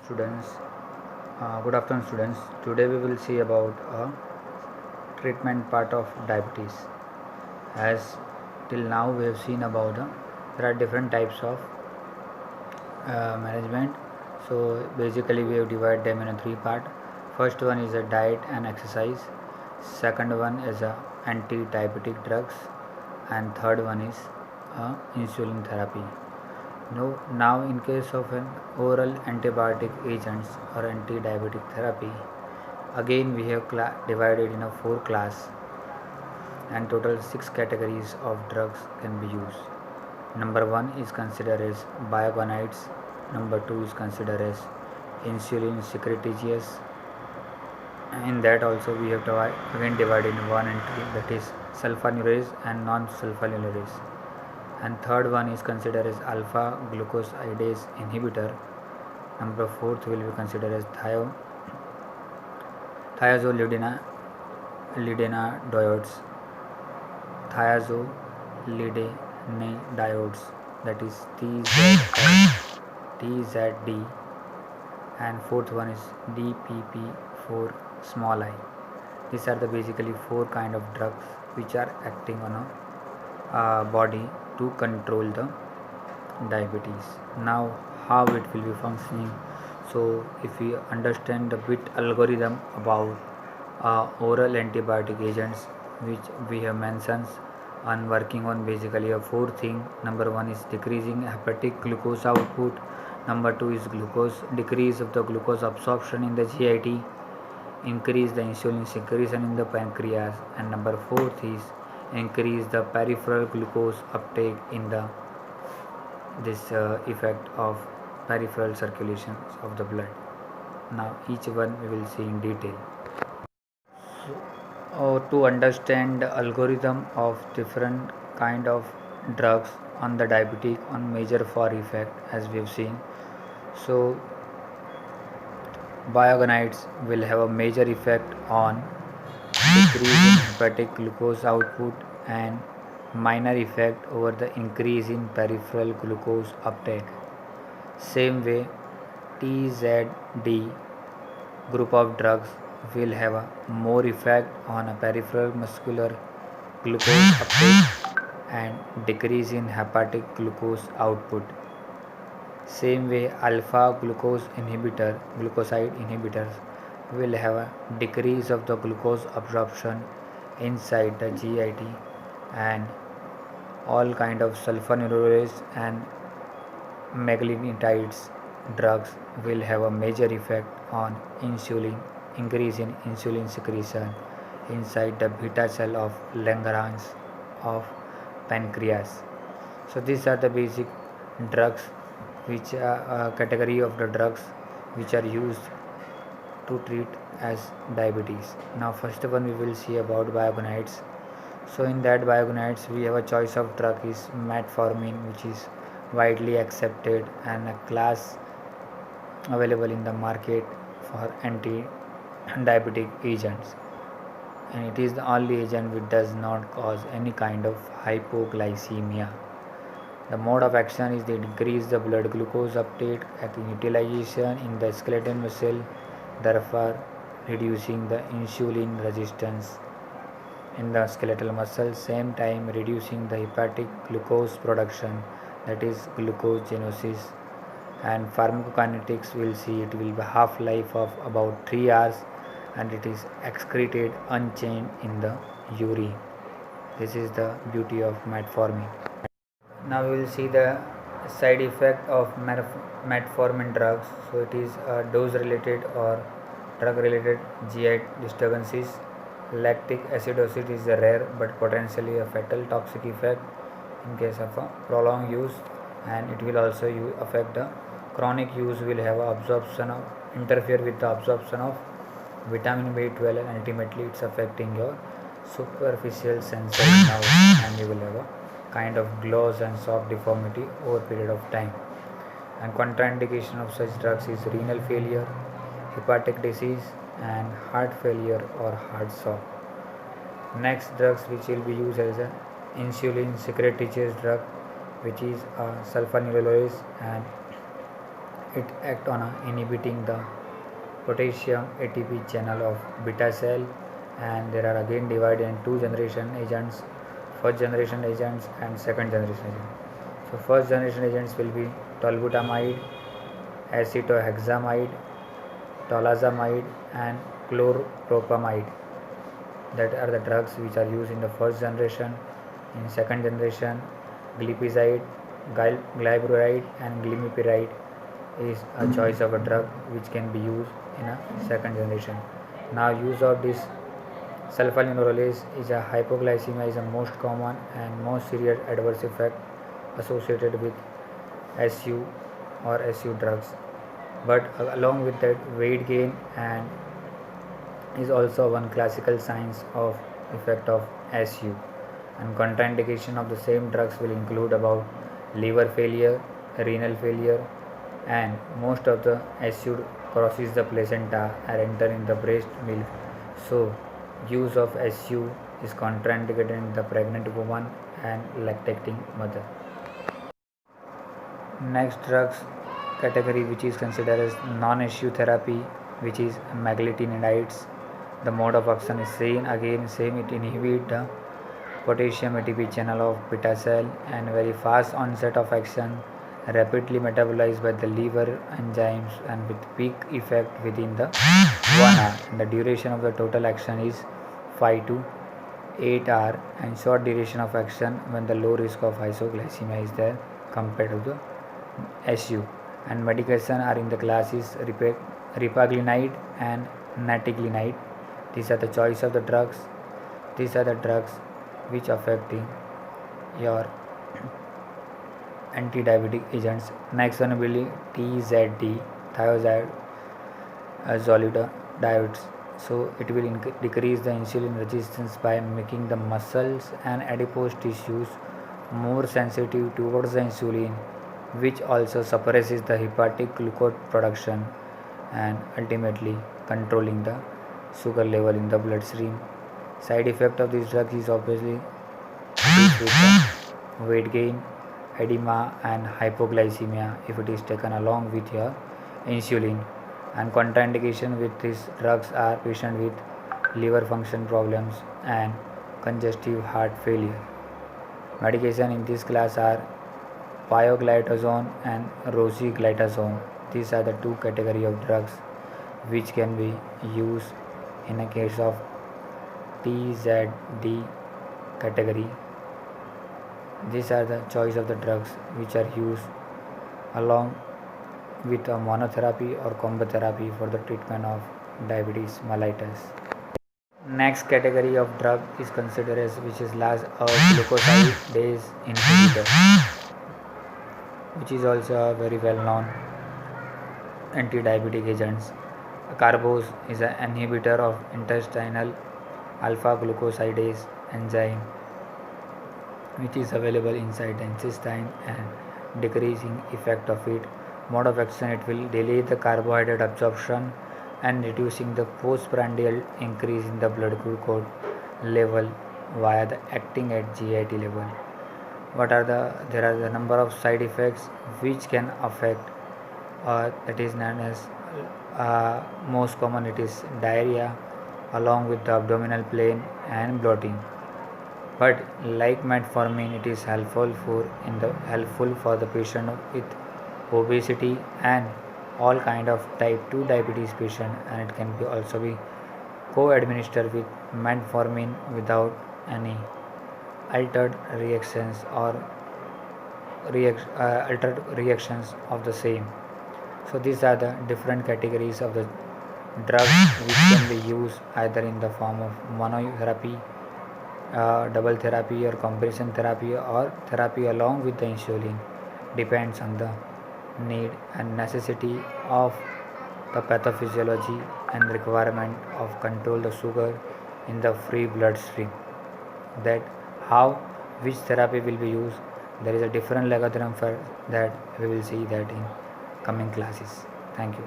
Students, good afternoon students. Today we will see about a treatment part of diabetes. As till now we have seen about there are different types of management. So basically we have divided them in three part. First one is a diet and exercise. Second one is a anti-diabetic drugs, and third one is insulin therapy. Now in case of an oral antibiotic agents or anti-diabetic therapy, again we have divided in a four class, and total six categories of drugs can be used. Number one is considered as biogonides. Number two is considered as insulin secretagogues. In that also we have again divided in one and two, that is sulfonylureas and non-sulfonylureas. And third one is considered as alpha glucosidase inhibitor. Number fourth will be considered as thiazolidinediones, thiazolidinediones, that is TZD, and fourth one is DPP4 small I. These are the basically four kind of drugs which are acting on a body to control the diabetes. Now how it will be functioning? So if we understand the bit algorithm about oral antibiotic agents, which we have mentioned on working on basically a four thing. Number one is decreasing hepatic glucose output. Number two is decrease of the glucose absorption in the GIT, increase the insulin secretion in the pancreas, and number fourth is increase the peripheral glucose uptake in the this effect of peripheral circulation of the blood. Now each one we will see in detail. To understand the algorithm of different kind of drugs on the diabetic on major for effect, as we have seen. So biogonides will have a major effect on decrease in hepatic glucose output and minor effect over the increase in peripheral glucose uptake. Same way, TZD group of drugs will have a more effect on a peripheral muscular glucose uptake and decrease in hepatic glucose output. Same way, alpha glucoside inhibitors will have a decrease of the glucose absorption inside the GIT, and all kind of sulfonylureas and meglitides drugs will have a major effect on increase in insulin secretion inside the beta cell of Langerhans of pancreas. So these are the basic drugs which category of the drugs which are used to treat as diabetes. Now first one we will see about biogonides. So in that biogonides we have a choice of drug is metformin, which is widely accepted and a class available in the market for anti-diabetic agents, and it is the only agent which does not cause any kind of hypoglycemia. The mode of action is to increase the blood glucose uptake at utilization in the skeletal muscle, therefore reducing the insulin resistance in the skeletal muscle, same time reducing the hepatic glucose production, that is glucogenesis. And pharmacokinetics will see it will be half life of about 3 hours, and it is excreted unchanged in the urine. This is the beauty of metformin. Now we will see the side effect of metformin drugs. So it is dose related or drug related GI disturbances. Lactic acidosis is a rare but potentially a fatal toxic effect in case of a prolonged use, and it will also affect the chronic use will have absorption of interfere with the absorption of vitamin B12, and ultimately it's affecting your superficial sensory nerve, and you will have a kind of gloss and soft deformity over period of time. And contraindication of such drugs is renal failure, hepatic disease, and heart failure or heart shock. Next drugs which will be used as a insulin secretagogues drug, which is sulfonylureas and it acts on inhibiting the potassium ATP channel of beta cell, and there are again divided in two generation agents, first generation agents and second generation agents. So first generation agents will be tolbutamide, acetohexamide, tolazamide and chloropropamide. That are the drugs which are used in the first generation. In second generation, glipizide, glyburide and glimepiride is a choice of a drug which can be used in a second generation. Now use of this sulfonylureas is a hypoglycemia is the most common and most serious adverse effect associated with SU or SU drugs. But along with that, weight gain and is also one classical signs of effect of SU. And contraindication of the same drugs will include about liver failure, renal failure, and most of the SU crosses the placenta and enter in the breast milk. So use of SU is contraindicated in the pregnant woman and lactating mother. Next drugs category which is considered as non-SU therapy, which is meglitinides. The mode of action is same it inhibit the potassium ATP channel of beta cell and very fast onset of action, rapidly metabolized by the liver enzymes and with peak effect within the 1 hour, and the duration of the total action is 5 to 8 hour, and short duration of action when the low risk of hypoglycemia is there compared to the SU. And medication are in the classes ripaglinide and natiglinide. These are the choice of the drugs. These are the drugs which affecting your anti-diabetic agents. Next one will be TZD, thiazide zolidioids. So it will decrease the insulin resistance by making the muscles and adipose tissues more sensitive towards the insulin, which also suppresses the hepatic glucose production and ultimately controlling the sugar level in the bloodstream. Side effect of this drug is obviously weight gain, edema and hypoglycemia if it is taken along with your insulin. And contraindication with these drugs are patient with liver function problems and congestive heart failure. Medication in this class are pioglitazone and rosiglitazone. These are the two category of drugs which can be used in a case of TZD category. These are the choice of the drugs which are used along with a monotherapy or combo therapy for the treatment of diabetes mellitus. Next category of drug is considered as which is last a glucosidase inhibitor, which is also a very well known anti-diabetic agents. Carbose is an inhibitor of intestinal alpha glucosidase enzyme, which is available inside the intestine and decreasing effect of it. Mode of action, it will delay the carbohydrate absorption and reducing the postprandial increase in the blood glucose level via the acting at GIT level. There are the number of side effects which can affect, that is known as most common it is diarrhea along with the abdominal pain and bloating. But like metformin, it is helpful for the patient with obesity and all kind of type 2 diabetes patient, and it can be also be co-administered with metformin without any altered reactions or altered reactions of the same. So these are the different categories of the drugs which can be used either in the form of monotherapy, double therapy or combination therapy or therapy along with the insulin, depends on the need and necessity of the pathophysiology and requirement of control the sugar in the free bloodstream. That how which therapy will be used, there is a different algorithm for that. We will see that in coming classes. Thank you.